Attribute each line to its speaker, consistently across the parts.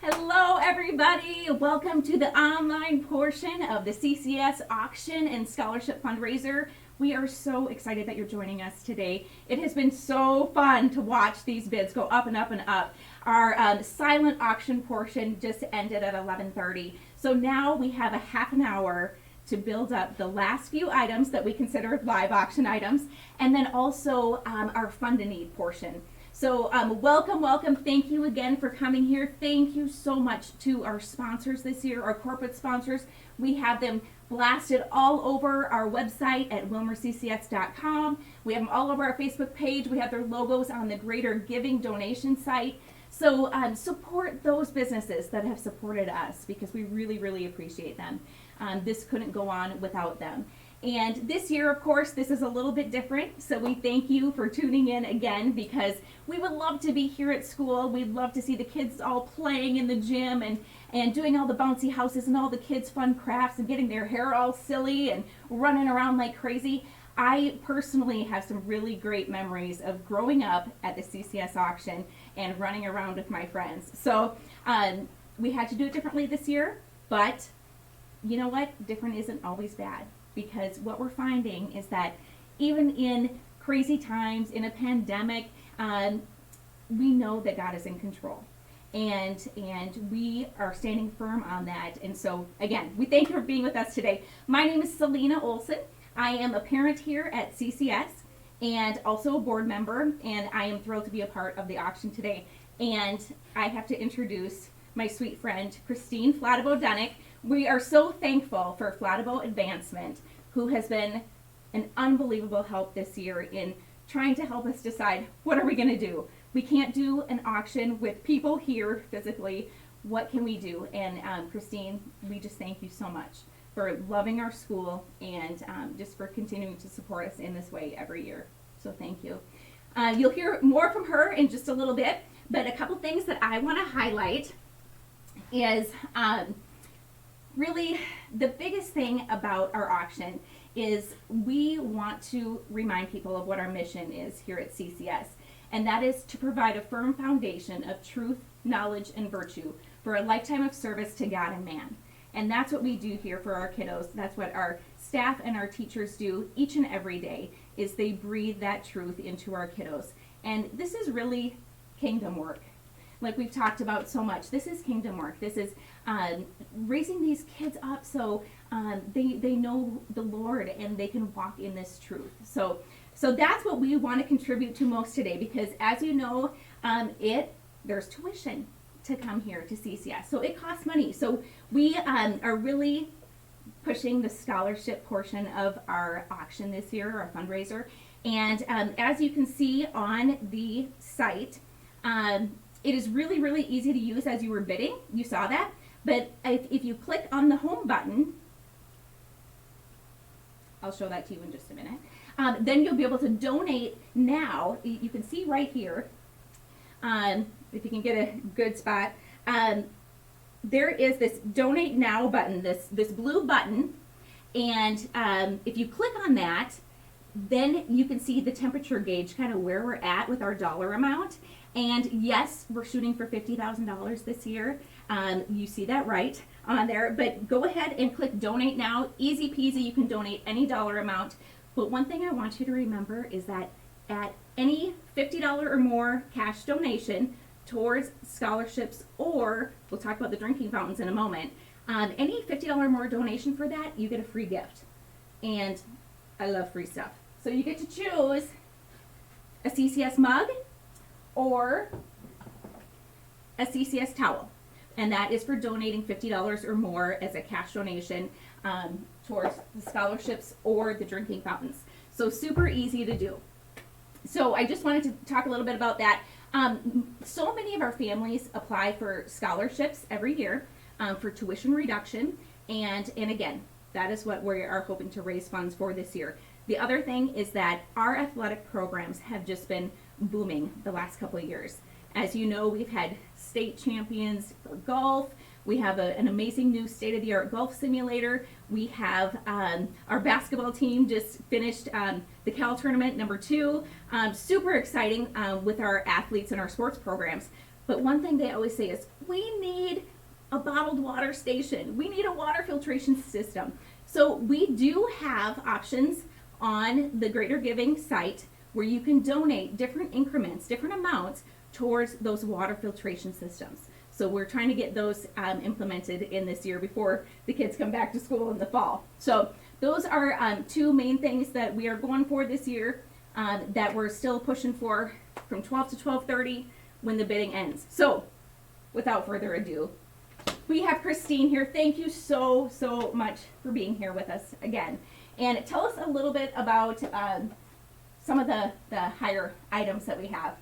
Speaker 1: Hello everybody, welcome to the online portion of the CCS auction and scholarship fundraiser. We are so excited that you're joining us today. It has been so fun to watch these bids go up and up and up. Our silent auction portion just ended at 11:30. So now we have a half an hour to build up the last few items that we consider live auction items, and then also our fund a need portion. So welcome. Thank you again for coming here. Thank you so much to our sponsors this year, our corporate sponsors. We have them blasted all over our website at wilmerccs.com. We have them all over our Facebook page. We have their logos on the Greater Giving donation site. So support those businesses that have supported us because we really appreciate them. This couldn't go on without them. And this year, of course, this is a little bit different. So we thank you for tuning in again because we would love to be here at school. We'd love to see the kids all playing in the gym and doing all the bouncy houses and all the kids' fun crafts and getting their hair all silly and running around like crazy. I personally have some really great memories of growing up at the CCS auction and running around with my friends. So we had to do it differently this year, but you know what? Different isn't always bad. Because what we're finding is that even in crazy times, in a pandemic, we know that God is in control. And we are standing firm on that. And so, again, we thank you for being with us today. My name is Selena Olson. I am a parent here at CCS and also a board member. And I am thrilled to be a part of the auction today. And I have to introduce my sweet friend, Christine Flattabo-Dunnick. We are so thankful for Flattabo Advancement, who has been an unbelievable help this year in trying to help us decide what are we going to do. We can't do an auction with people here physically. What can we do? And Christine, we just thank you so much for loving our school and just for continuing to support us in this way every year. So thank you. You'll hear more from her in just a little bit, but a couple things that I want to highlight is really the biggest thing about our auction is we want to remind people of what our mission is here at CCS, and that is to provide a firm foundation of truth, knowledge, and virtue for a lifetime of service to God and man. And that's what we do here for our kiddos. That's what our staff and our teachers do each and every day, is they breathe that truth into our kiddos. And this is really kingdom work. Like we've talked about so much, this is kingdom work. This is raising these kids up so they know the Lord and they can walk in this truth. So that's what we want to contribute to most today, because as you know, there's tuition to come here to CCS, so it costs money. So we are really pushing the scholarship portion of our auction this year, our fundraiser. And as you can see on the site, it is really easy to use as you were bidding. You saw that. But if you click on the home button, I'll show that to you in just a minute. Then you'll be able to donate now. You can see right here, if you can get a good spot, there is this donate now button, this blue button. And if you click on that, then you can see the temperature gauge, kind of where we're at with our dollar amount. And yes, we're shooting for $50,000 this year. You see that right on there, but go ahead and click donate now. Easy peasy, you can donate any dollar amount. But one thing I want you to remember is that at any $50 or more cash donation towards scholarships, or we'll talk about the drinking fountains in a moment, any $50 or more donation for that, you get a free gift. And I love free stuff. So you get to choose a CCS mug or a CCS towel, and that is for donating $50 or more as a cash donation towards the scholarships or the drinking fountains. So super easy to do. So I just wanted to talk a little bit about that. So many of our families apply for scholarships every year for tuition reduction, and again, that is what we are hoping to raise funds for this year. The other thing is that our athletic programs have just been booming the last couple of years. As you know, we've had state champions for golf. We have an amazing new state-of-the-art golf simulator. We have our basketball team just finished the Cal tournament #2. Super exciting with our athletes and our sports programs. But one thing they always say is, we need a bottled water station. We need a water filtration system. So we do have options on the Greater Giving site where you can donate different increments, different amounts towards those water filtration systems. So we're trying to get those implemented in this year before the kids come back to school in the fall. So those are two main things that we are going for this year that we're still pushing for from 12 to 12:30 when the bidding ends. So without further ado, we have Christine here. Thank you so much for being here with us again. And tell us a little bit about some of the higher items that we have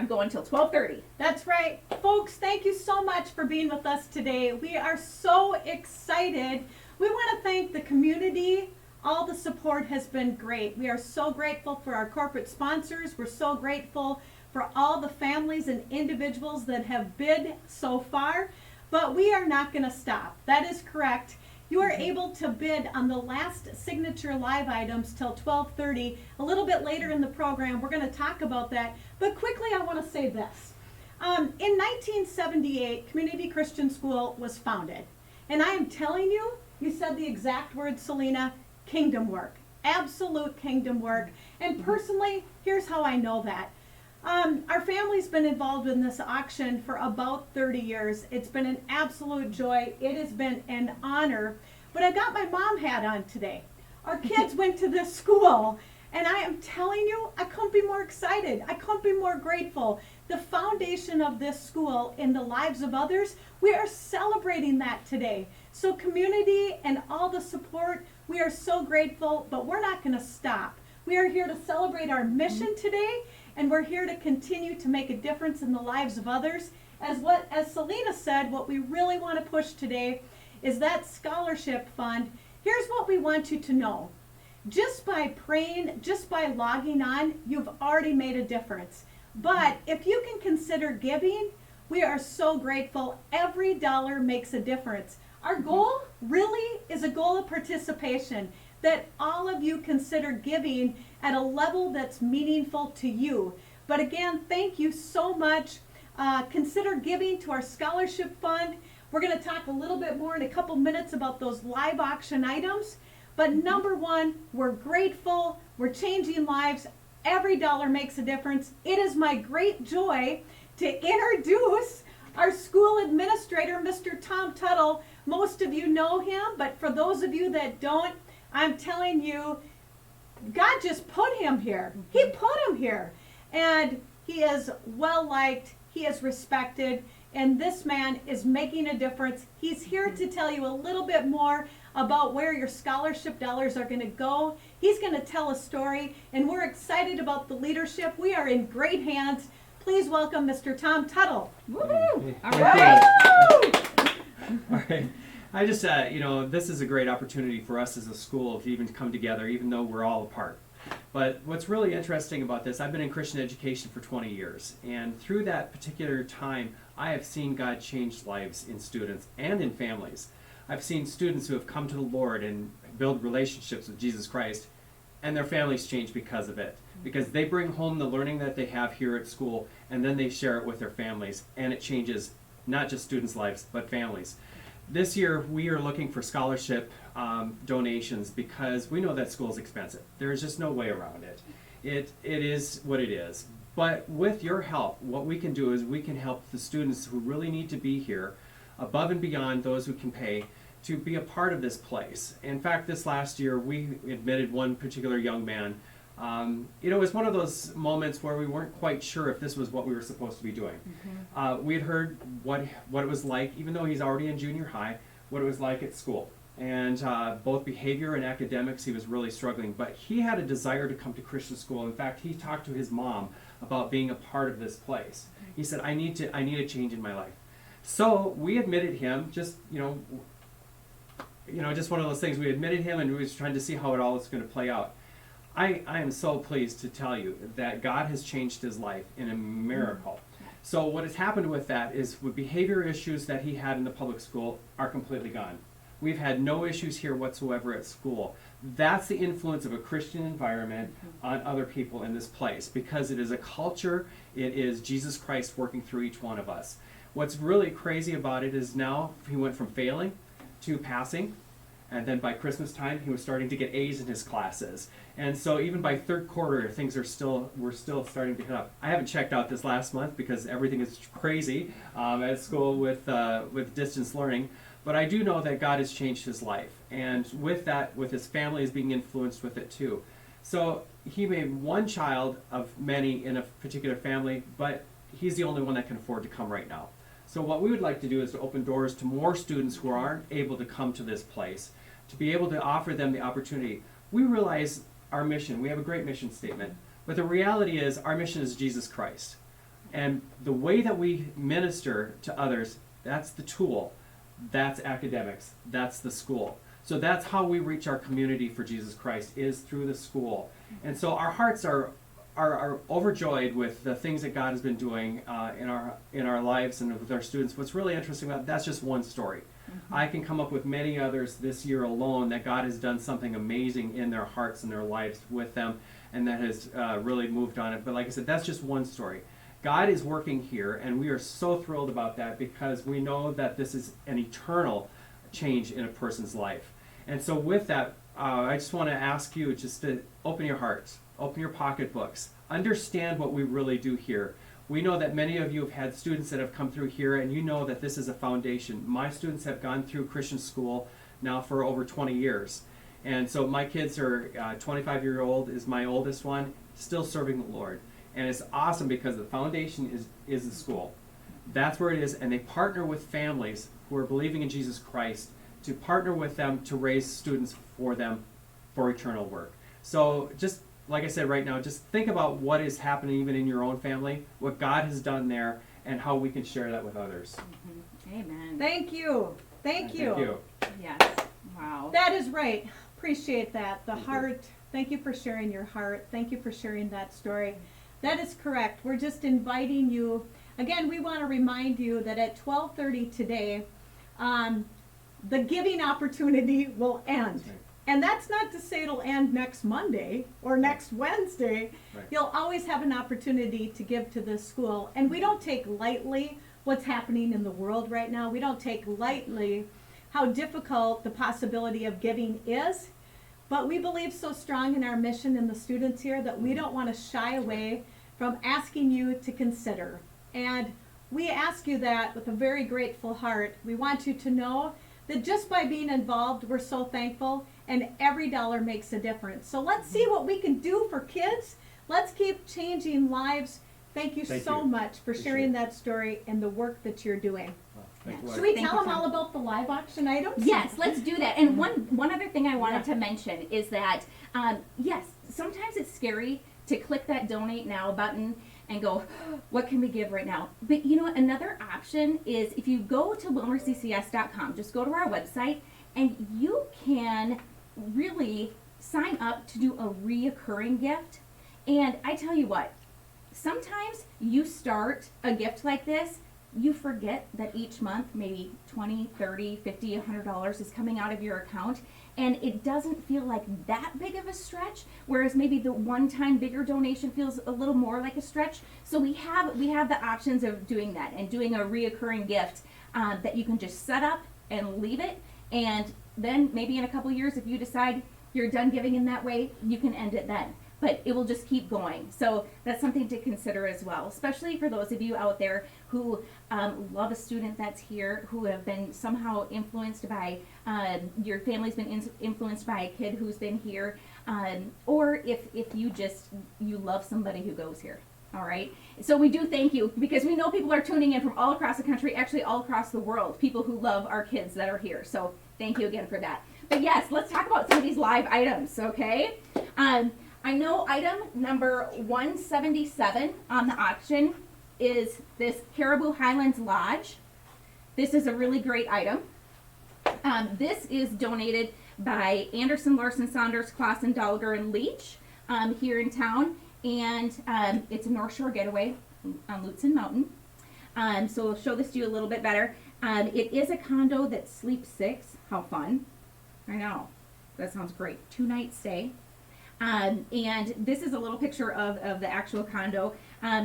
Speaker 1: going until 12:30.
Speaker 2: That's right. Folks, thank you so much for being with us today. We are so excited. We want to thank the community. All the support has been great. We are so grateful for our corporate sponsors. We're so grateful for all the families and individuals that have bid so far. But we are not going to stop. That is correct. You are able to bid on the last signature live items till 12:30. A little bit later in the program, we're going to talk about that. But quickly, I want to say this. In 1978, Community Christian School was founded. And I am telling you, you said the exact word, Selena, kingdom work. Absolute kingdom work. And personally, here's how I know that. Our family's been involved in this auction for about 30 years. It's been an absolute joy. It has been an honor. But I got my mom hat on today. Our kids went to this school, and I am telling you, I couldn't be more excited. I couldn't be more grateful. The foundation of this school in the lives of others, we are celebrating that today. So community and all the support, we are so grateful, but we're not going to stop. We are here to celebrate our mission today, and we're here to continue to make a difference in the lives of others. As Selena said, what we really want to push today is that scholarship fund. Here's what we want you to know. Just by praying, just by logging on, you've already made a difference. But if you can consider giving, we are so grateful. Every dollar makes a difference. Our goal really is a goal of participation, that all of you consider giving at a level that's meaningful to you. But again, thank you so much. Consider giving to our scholarship fund. We're going to talk a little bit more in a couple minutes about those live auction items. But number one, we're grateful. We're changing lives. Every dollar makes a difference. It is my great joy to introduce our school administrator, Mr. Tom Tuttle. Most of you know him, but for those of you that don't, I'm telling you, God just put him here. He put him here. And he is well liked. He is respected. And this man is making a difference. He's here to tell you a little bit more about where your scholarship dollars are going to go. He's going to tell a story. And we're excited about the leadership. We are in great hands. Please welcome Mr. Tom Tuttle.
Speaker 1: Woo-hoo! All
Speaker 3: right.
Speaker 1: right.
Speaker 3: All right. I just, this is a great opportunity for us as a school to even come together, even though we're all apart. But what's really interesting about this, I've been in Christian education for 20 years. And through that particular time, I have seen God change lives in students and in families. I've seen students who have come to the Lord and build relationships with Jesus Christ, and their families change because of it. Because they bring home the learning that they have here at school, and then they share it with their families, and it changes not just students' lives, but families. This year, we are looking for scholarship donations because we know that school is expensive. There's just no way around it. It is what it is. But with your help, what we can do is we can help the students who really need to be here, above and beyond those who can pay, to be a part of this place. In fact, this last year, we admitted one particular young man. It was one of those moments where we weren't quite sure if this was what we were supposed to be doing. We had heard what it was like, even though he's already in junior high, what it was like at school. And both behavior and academics, he was really struggling. But he had a desire to come to Christian school. In fact, he talked to his mom about being a part of this place. He said, I need a change in my life. So we admitted him, just one of those things. We admitted him, and we was trying to see how it all was going to play out. I am so pleased to tell you that God has changed his life in a miracle. So what has happened with that is with behavior issues that he had in the public school are completely gone. We've had no issues here whatsoever at school. That's the influence of a Christian environment on other people in this place, because it is a culture, it is Jesus Christ working through each one of us. What's really crazy about it is now he went from failing to passing, and then by Christmas time he was starting to get A's in his classes. And so even by third quarter, things are we're still starting to come up. I haven't checked out this last month because everything is crazy at school with distance learning. But I do know that God has changed his life, and with that, with his family is being influenced with it too. So he made one child of many in a particular family, but he's the only one that can afford to come right now. So what we would like to do is to open doors to more students who aren't able to come to this place, to be able to offer them the opportunity. We realize our mission, we have a great mission statement, but the reality is our mission is Jesus Christ. And the way that we minister to others, that's the tool. That's academics. That's the school. So that's how we reach our community for Jesus Christ, is through the school. And so our hearts are overjoyed with the things that God has been doing in our lives and with our students. What's really interesting about that's just one story. I can come up with many others this year alone that God has done something amazing in their hearts and their lives with them, and that has really moved on it. But like I said, that's just one story. God is working here, and we are so thrilled about that because we know that this is an eternal change in a person's life. And so with that, I just want to ask you just to open your hearts, open your pocketbooks, understand what we really do here. We know that many of you have had students that have come through here, and you know that this is a foundation. My students have gone through Christian school now for over 20 years. And so my kids are 25-year-old is my oldest one, still serving the Lord. And it's awesome because the foundation is the school. That's where it is, and they partner with families who are believing in Jesus Christ to partner with them to raise students for them for eternal work. So just like I said right now, just think about what is happening even in your own family, what God has done there, and how we can share that with others.
Speaker 1: Amen.
Speaker 2: Thank you. Thank you.
Speaker 3: Thank you.
Speaker 1: Yes. Wow.
Speaker 2: That is right. Appreciate that. The heart. Thank you for sharing your heart. Thank you for sharing that story. That is correct. We're just inviting you. Again, we want to remind you that at 12:30 today, the giving opportunity will end.
Speaker 3: Right.
Speaker 2: And that's not to say it'll end next Monday or next Wednesday.
Speaker 3: Right.
Speaker 2: You'll always have an opportunity to give to this school. And we don't take lightly what's happening in the world right now. We don't take lightly how difficult the possibility of giving is. But we believe so strong in our mission and the students here that we don't want to shy away from asking you to consider. And we ask you that with a very grateful heart. We want you to know that just by being involved, we're so thankful, and every dollar makes a difference. So let's see what we can do for kids. Let's keep changing lives. Thank you so much for sharing that story and the work that you're doing.
Speaker 3: Thank you.
Speaker 2: Should we
Speaker 1: Thank
Speaker 2: tell
Speaker 1: you,
Speaker 2: them
Speaker 1: Tom.
Speaker 2: all about the live auction items?
Speaker 1: Yes, let's do that. And one other thing I wanted to mention is that, yes, sometimes it's scary to click that donate now button and go, what can we give right now? But you know what, another option is if you go to wilmerccs.com, just go to our website, and you can really sign up to do a reoccurring gift. And I tell you what, sometimes you start a gift like this, you forget that each month maybe $20, $30, $50, $100 is coming out of your account, and it doesn't feel like that big of a stretch, whereas maybe the one-time bigger donation feels a little more like a stretch. So we have the options of doing that and doing a reoccurring gift that you can just set up and leave it, and then maybe in a couple years if you decide you're done giving in that way, you can end it then. But it will just keep going. So that's something to consider as well, especially for those of you out there who love a student that's here, who have been somehow influenced by, your family's been influenced by a kid who's been here, or if you love somebody who goes here. All right. So we do thank you because we know people are tuning in from all across the country, actually all across the world, people who love our kids that are here. So thank you again for that. But yes, let's talk about some of these live items, okay? I know item number 177 on the auction is this Caribou Highlands Lodge. This is a really great item. This is donated by Anderson, Larson, Saunders, Clausen, Dolger, and Leach here in town. And it's a North Shore getaway on Lutsen Mountain. So we'll show this to you a little bit better. It is a condo that sleeps 6. How fun. I know. That sounds great. 2-night stay. And this is a little picture of the actual condo.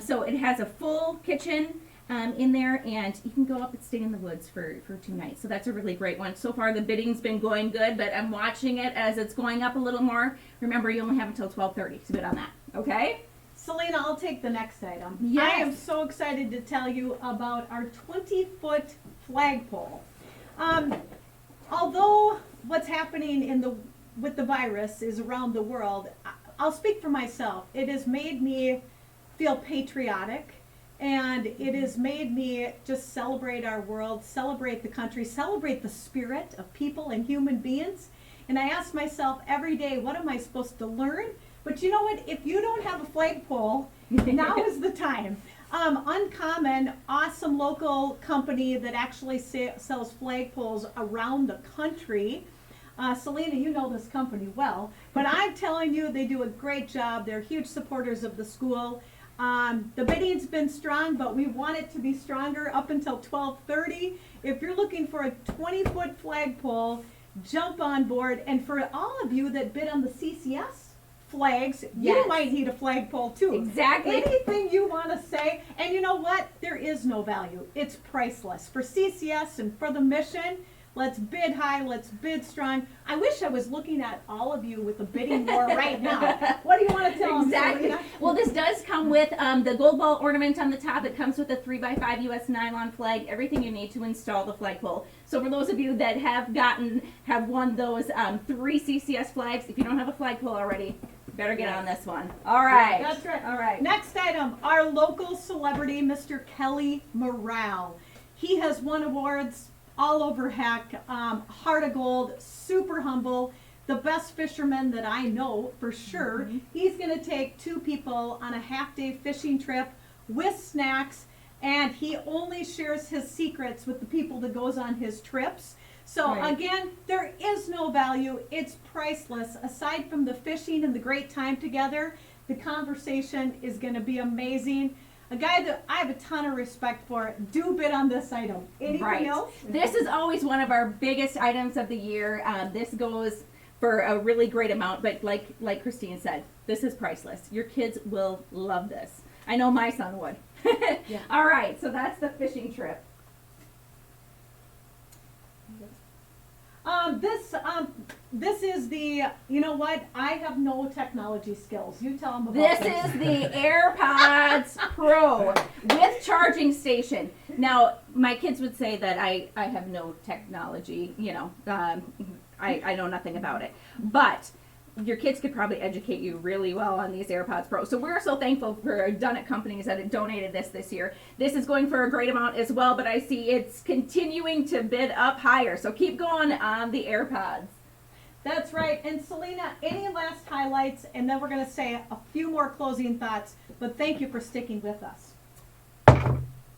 Speaker 1: So it has a full kitchen in there, and you can go up and stay in the woods for 2 nights. So that's a really great one. So far the bidding's been going good, but I'm watching it as it's going up a little more. Remember, you only have until 12:30 to bid on that. Okay?
Speaker 2: Selena, I'll take the next item.
Speaker 1: Yes.
Speaker 2: I am so excited to tell you about our 20-foot flagpole. Although what's happening with the virus is around the world, I'll speak for myself. It has made me feel patriotic, and it has made me just celebrate our world, celebrate the country, celebrate the spirit of people and human beings. And I ask myself every day, what am I supposed to learn? But you know what? If you don't have a flagpole, now is the time. Uncommon, awesome local company that actually sells flagpoles around the country. Selena, you know this company well, but I'm telling you, they do a great job. They're huge supporters of the school. The bidding's been strong, but we want it to be stronger up until 12:30. If you're looking for a 20-foot flagpole, jump on board. And for all of you that bid on the CCS flags,
Speaker 1: Yes.
Speaker 2: you might need a flagpole too.
Speaker 1: Exactly.
Speaker 2: Anything you want to say, and you know what? There is no value. It's priceless. For CCS and for the mission, let's bid high, let's bid strong. I wish I was looking at all of you with a bidding war right now. What do you want to tell them,
Speaker 1: Exactly.
Speaker 2: Selena?
Speaker 1: Well, this does come with the gold ball ornament on the top. It comes with a 3x5 U.S. nylon flag, everything you need to install the flagpole. So for those of you that have won those 3 CCS flags, if you don't have a flagpole already, better get on this one. All right.
Speaker 2: That's right.
Speaker 1: All right.
Speaker 2: Next item, our local celebrity, Mr. Kelly Morale. He has won awards all over heck. Heart of gold, super humble, the best fisherman that I know for sure.
Speaker 1: Mm-hmm.
Speaker 2: He's going to take 2 people on a half-day fishing trip with snacks, and he only shares his secrets with the people that goes on his trips. So
Speaker 1: Right.
Speaker 2: again, there is no value. It's priceless. Aside from the fishing and the great time together, the conversation is going to be amazing. A guy that I have a ton of respect for. Do bid on this item. Anything
Speaker 1: Right.
Speaker 2: else?
Speaker 1: This is always one of our biggest items of the year. This goes for a really great amount, but like Christine said, this is priceless. Your kids will love this. I know my son would.
Speaker 2: Yeah.
Speaker 1: All right, so that's the fishing trip.
Speaker 2: This is the, you know what? I have no technology skills. You tell them about
Speaker 1: This is the AirPods Pro with charging station. Now, my kids would say that I have no technology, I know nothing about it. But your kids could probably educate you really well on these AirPods Pro. So we're so thankful for Done It Companies that have donated this year. This is going for a great amount as well, but I see it's continuing to bid up higher. So keep going on the AirPods.
Speaker 2: That's right. And Selena, any last highlights? And then we're going to say a few more closing thoughts. But thank you for sticking with us.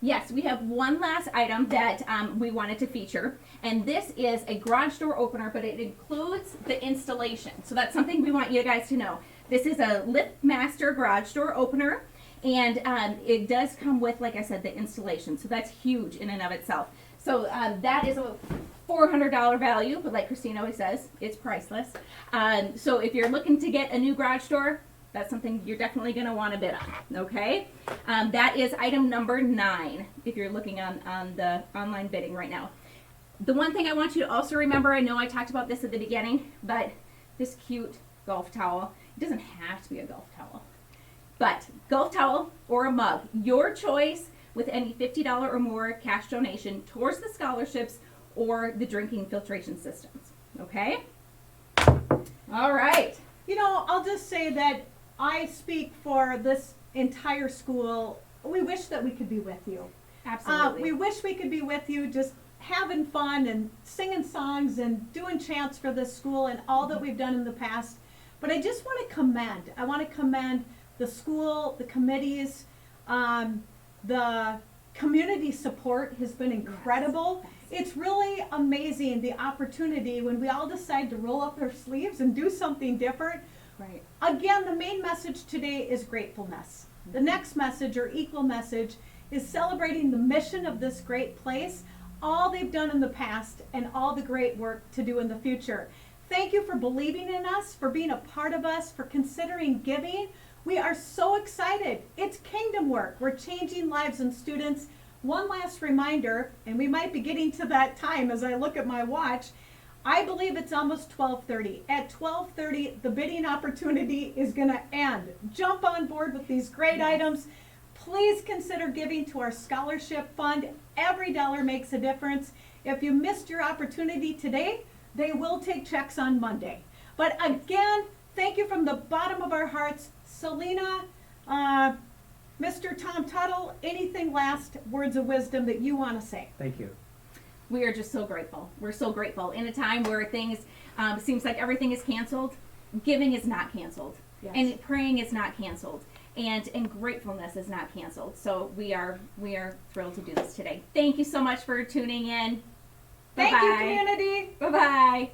Speaker 1: Yes, we have one last item that we wanted to feature, and this is a garage door opener, but it includes the installation. So that's something we want you guys to know. This is a LiftMaster garage door opener, and it does come with, like I said, the installation. So that's huge in and of itself. So that is a $400 value, but like Christine always says, it's priceless. So if you're looking to get a new garage door, that's something you're definitely going to want to bid on, okay? That is item number 9, if you're looking on the online bidding right now. The one thing I want you to also remember, I know I talked about this at the beginning, but this cute golf towel, it doesn't have to be a golf towel, but golf towel or a mug, your choice, with any $50 or more cash donation towards the scholarships or the drinking filtration systems, okay? All right.
Speaker 2: I'll just say that I speak for this entire school. We wish that we could be with you.
Speaker 1: Absolutely.
Speaker 2: We wish we could be with you, just having fun and singing songs and doing chants for this school and all that we've done in the past. But I just want to commend the school, the committees, the community support has been incredible.
Speaker 1: Yes.
Speaker 2: It's really amazing, the opportunity when we all decide to roll up our sleeves and do something different.
Speaker 1: Right.
Speaker 2: Again, the main message today is gratefulness. The next message, or equal message, is celebrating the mission of this great place. all they've done in the past and all the great work to do in the future. Thank you for believing in us, for being a part of us, for considering giving. We are so excited. It's kingdom work. We're changing lives and students. One last reminder, and we might be getting to that time as I look at my watch. I believe it's almost 12:30. At 12:30, the bidding opportunity is going to end. Jump on board with these great items. Please consider giving to our scholarship fund. Every dollar makes a difference. If you missed your opportunity today, they will take checks on Monday. But again, thank you from the bottom of our hearts. Selena, Mr. Tom Tuttle, anything last words of wisdom that you want to say?
Speaker 3: Thank you.
Speaker 1: We are just so grateful. We're so grateful. In a time where things seems like everything is canceled, giving is not canceled.
Speaker 2: Yes.
Speaker 1: And praying is not canceled. And gratefulness is not canceled. So we are thrilled to do this today. Thank you so much for tuning in.
Speaker 2: Thank you,
Speaker 1: Bye-bye.
Speaker 2: community.
Speaker 1: Bye-bye.